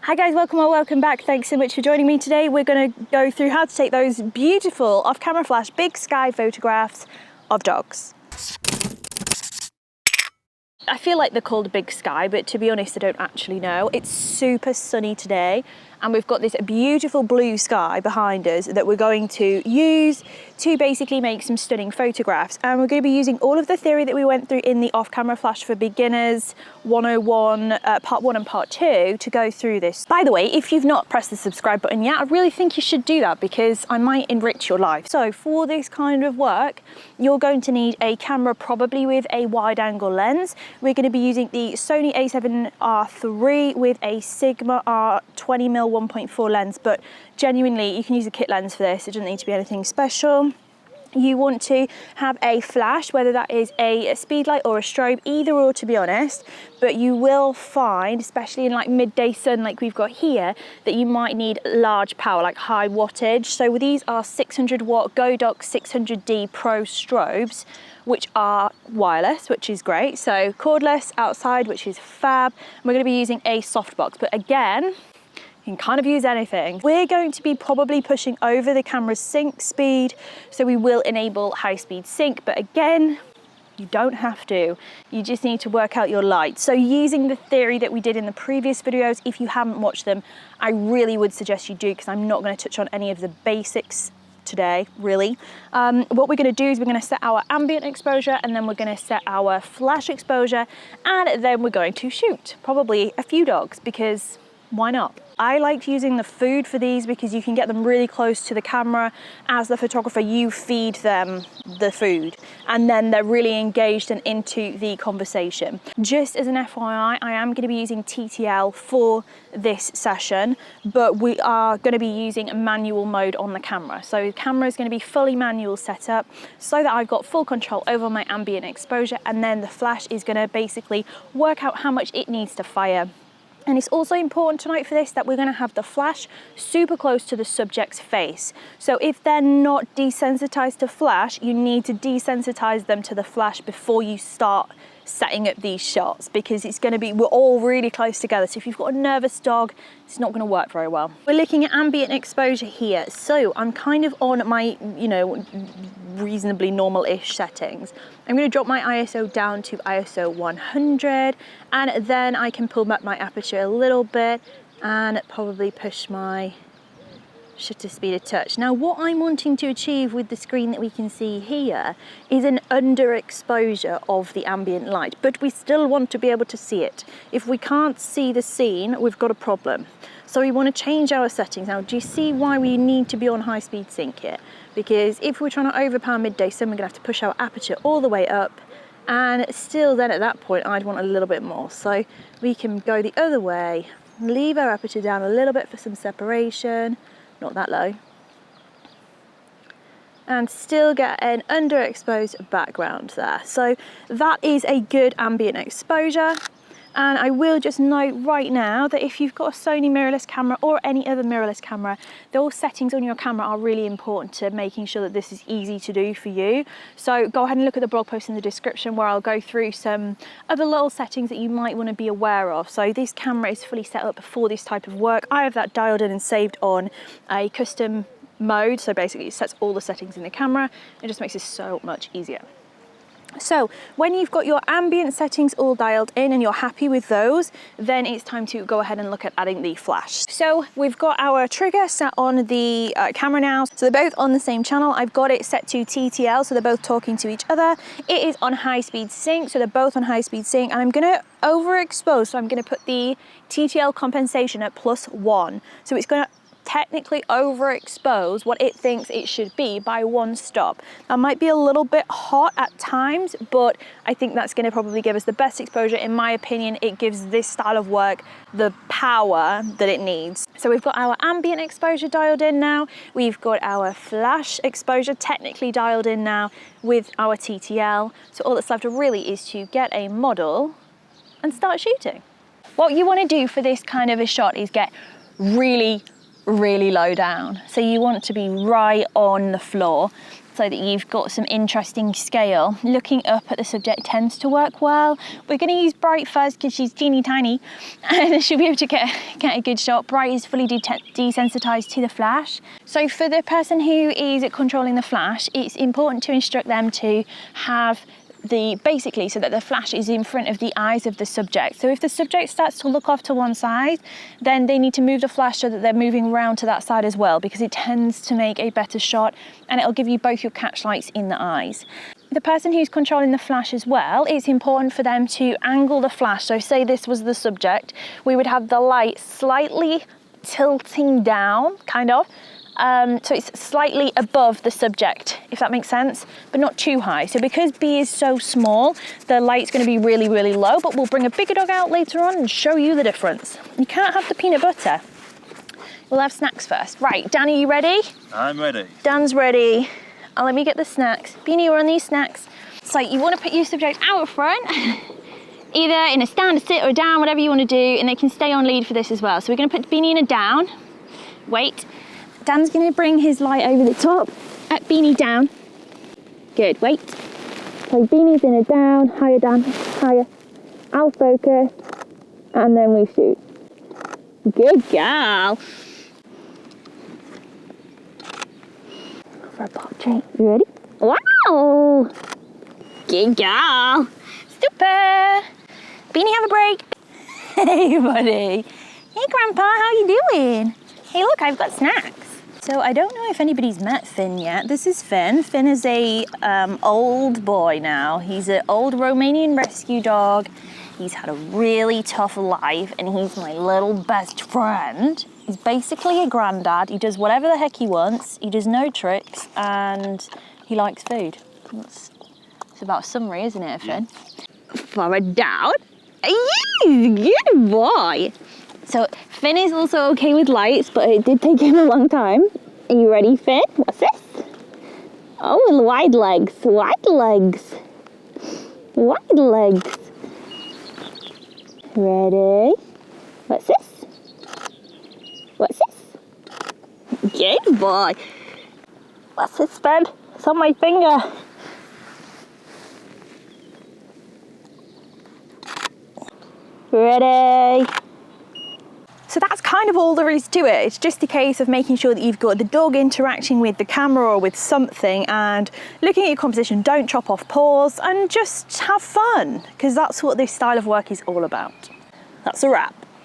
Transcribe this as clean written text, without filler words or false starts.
Hi guys, welcome or welcome back. Thanks so much for joining me today. We're going to go through how to take those beautiful off-camera flash big sky photographs of dogs. I feel like they're called big sky, but to be honest, I don't actually know. It's super sunny today, and we've got this beautiful blue sky behind us that we're going to use to basically make some stunning photographs. And we're going to be using all of the theory that we went through in the off-camera flash for beginners 101, part 1 and part 2 to go through this. By the way, if you've not pressed the subscribe button yet, I really think you should do that because I might enrich your life. So for this kind of work, you're going to need a camera probably with a wide angle lens. We're going to be using the Sony a7R III with a Sigma R20mm 1.4 lens, but genuinely you can use a kit lens for this. It doesn't need to be anything special. You want to have a flash, whether that is a speed light or a strobe, either or to be honest, but you will find, especially in like midday sun like we've got here, that you might need large power, like high wattage. So these are 600 watt Godox AD600 Pro Strobes, which are wireless, which is great. So cordless outside, which is fab. We're going to be using a softbox, but again, you can kind of use anything. We're going to be probably pushing over the camera's sync speed, so we will enable high-speed sync, but again, you don't have to. You just need to work out your light. So using the theory that we did in the previous videos, if you haven't watched them, I really would suggest you do, because I'm not going to touch on any of the basics today, really. What we're going to do is we're going to set our ambient exposure, and then we're going to set our flash exposure, and then we're going to shoot probably a few dogs, because why not? I like using the food for these because you can get them really close to the camera. As the photographer, you feed them the food and then they're really engaged and into the conversation. Just as an FYI, I am going to be using TTL for this session, but we are going to be using a manual mode on the camera. So the camera is going to be fully manual setup so that I've got full control over my ambient exposure, and then the flash is going to basically work out how much it needs to fire. And it's also important to note for this that we're going to have the flash super close to the subject's face. So if they're not desensitized to flash, you need to desensitize them to the flash before you start setting up these shots, because it's going to be, we're all really close together. So if you've got a nervous dog, it's not going to work very well. We're looking at ambient exposure here. So I'm kind of on my, reasonably normal-ish settings. I'm going to drop my ISO down to ISO 100, and then I can pull back my aperture a little bit and probably push my shutter speed a touch. Now what I'm wanting to achieve with the screen that we can see here is an underexposure of the ambient light, but we still want to be able to see it. If we can't see the scene, we've got a problem. So we want to change our settings. Now, do you see why we need to be on high speed sync here? Because if we're trying to overpower midday sun, we're going to have to push our aperture all the way up, and still then at that point I'd want a little bit more. So we can go the other way, leave our aperture down a little bit for some separation, not that low, and still get an underexposed background there. So that is a good ambient exposure. And I will just note right now that if you've got a Sony mirrorless camera or any other mirrorless camera, those settings on your camera are really important to making sure that this is easy to do for you. So go ahead and look at the blog post in the description where I'll go through some other little settings that you might want to be aware of. So this camera is fully set up for this type of work. I have that dialed in and saved on a custom mode. So basically it sets all the settings in the camera. It just makes it so much easier. So when you've got your ambient settings all dialed in and you're happy with those, then it's time to go ahead and look at adding the flash. So we've got our trigger set on the camera now. So they're both on the same channel. I've got it set to TTL, so they're both talking to each other. It is on high speed sync, so they're both on high speed sync. And I'm gonna overexpose, so I'm gonna put the TTL compensation at +1. So it's gonna technically overexpose what it thinks it should be by 1 stop. That might be a little bit hot at times, but I think that's going to probably give us the best exposure. In my opinion, it gives this style of work the power that it needs. So we've got our ambient exposure dialed in now. We've got our flash exposure technically dialed in now with our TTL. So all that's left really is to get a model and start shooting. What you want to do for this kind of a shot is get really low down. So you want to be right on the floor. so that you've got some interesting scale. Looking up at the subject tends to work well. We're going to use Bright first because she's teeny tiny and she'll be able to get a good shot. Bright is fully desensitized to the flash. So for the person who is controlling the flash, it's important to instruct them to have basically so that the flash is in front of the eyes of the subject. So if the subject starts to look off to one side, then they need to move the flash so that they're moving around to that side as well, because it tends to make a better shot and it'll give you both your catch lights in the eyes. The person who's controlling the flash as well, it's important for them to angle the flash. So say this was the subject, we would have the light slightly tilting down, kind of. So it's slightly above the subject, if that makes sense, but not too high. So because B is so small, the light's going to be really, really low, but we'll bring a bigger dog out later on and show you the difference. You can't have the peanut butter. We'll have snacks first. Right, Dan, are you ready? I'm ready. Dan's ready. Oh, let me get the snacks. Beanie, we're on these snacks. So you want to put your subject out front, either in a stand, a sit, or a down, whatever you want to do, and they can stay on lead for this as well. So we're going to put Beanie in a down. Wait. Dan's going to bring his light over the top, at Beanie down. Good, wait. So Beanie's in a down, higher Dan, higher. I'll focus, and then we shoot. Good girl. For a pop treat, you ready? Wow! Good girl. Super. Beanie, have a break. Hey buddy. Hey Grandpa, how you doing? Hey look, I've got snacks. So I don't know if anybody's met Finn yet. This is Finn. Finn is a old boy now. He's an old Romanian rescue dog. He's had a really tough life and he's my little best friend. He's basically a granddad. He does whatever the heck he wants. He does no tricks and he likes food. It's about a summary, isn't it, Finn? For a down. Good boy. So Finn is also okay with lights, but it did take him a long time. Are you ready, Finn? What's this? Oh, wide legs, wide legs, wide legs. Ready? What's this? What's this? Good boy. What's this, Finn? It's on my finger. Ready? So that's kind of all there is to it. It's just a case of making sure that you've got the dog interacting with the camera or with something and looking at your composition. Don't chop off paws and just have fun, because that's what this style of work is all about. That's a wrap.